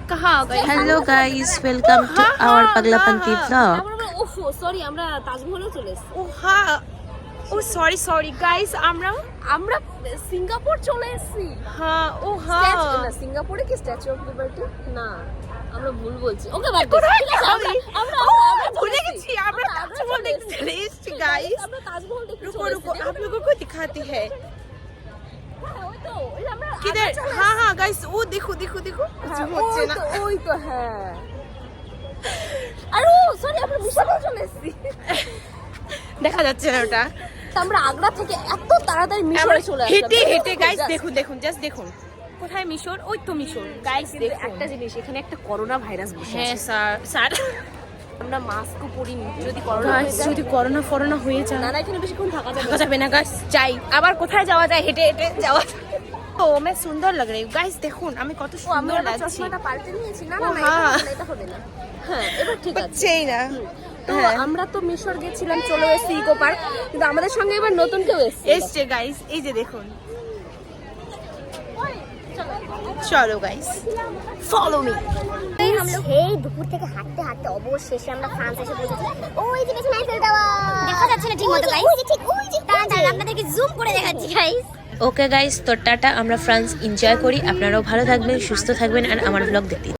Hello guys, welcome to our Paglapanti vlog. ওহো sorry আমরা তাজমহলেও চলে এসেছি। ও হ্যাঁ ও সরি গাইস আমরা সিঙ্গাপুর চলে এসেছি। হ্যাঁ ও হ্যাঁ না সিঙ্গাপুরে কি স্ট্যাচু অফ লিবার্টি না আমরা ভুল বলছি। ওকে ভুলে গেছি আমরা তাজমহল দেখতে চলে এসেছি গাইস। আমরা তাজমহল দেখতে रुको চলে रुको এসেছি। आप लोगों को दिखाते हैं ওই তো ওই যে আমরা किधर हाँ हाँ गाइस वो देखो হচ্ছে না ওই তো হ্যাঁ আরে সরি আমরা মিশনেও চলে এসেছি। দেখা যাচ্ছে না ওটা তো আমরা আগ্রা থেকে এত তাড়াতাড়ি আমরা মিশনে চলে আসলাম। হেঁটে গাইস দেখুন জাস্ট দেখুন কোথায় মিশর ওই তো মিশর গাইস কিন্তু দেখুন একটা জিনিস এখানে একটা করোনা ভাইরাস বসে হ্যাঁ আছে। স্যার আমরা মাস্কও পরিনি যদি করোনা গাইস হয়ে যায় যদি করোনা হয়ে যায় না এখানে বেশিক্ষণ থাকা যাবে থাকা যাবে না গাইস যাই আবার কোথায় যাওয়া যায় হেঁটে যাওয়া ও मैं সুন্দর লাগ रही हूं गाइस দেখুন আমি কত ও আমি সুন্দর আমার লাগছি চশমাটা পাল্টে নিয়েছি না ও, না না হ্যাঁ। এটা হবে না হ্যাঁ এবার ঠিক আছে হচ্ছেই না তো হ্যাঁ। আমরা তো মিশর গেছিলাম চলে এসেছি ইকো পার্ক কিন্তু আমাদের সঙ্গে এবার নতুন কেউ এসেছে এসছে গাইস এই যে দেখুন চলো গাইস ফলো মি हम लोग এই দুপুর থেকে হাঁটতে হাঁটতে অবশেষে আমরা ফ্রান্স এসে পৌঁছেছি। ওই যে পেছনে আইফেল টাওয়ার দেখা যাচ্ছে না ঠিক মতো গাইস। ওই যে ঠিক ওই যে দাঁড়ান আপনাদেরকে জুম করে দেখাচ্ছি গাইস। ওকে গাইস, তো টাটা, আমরা ফ্রান্স এনজয় করি। আপনারাও ভালো থাকবেন, সুস্থ থাকবেন আর আমার ব্লগ দেখতে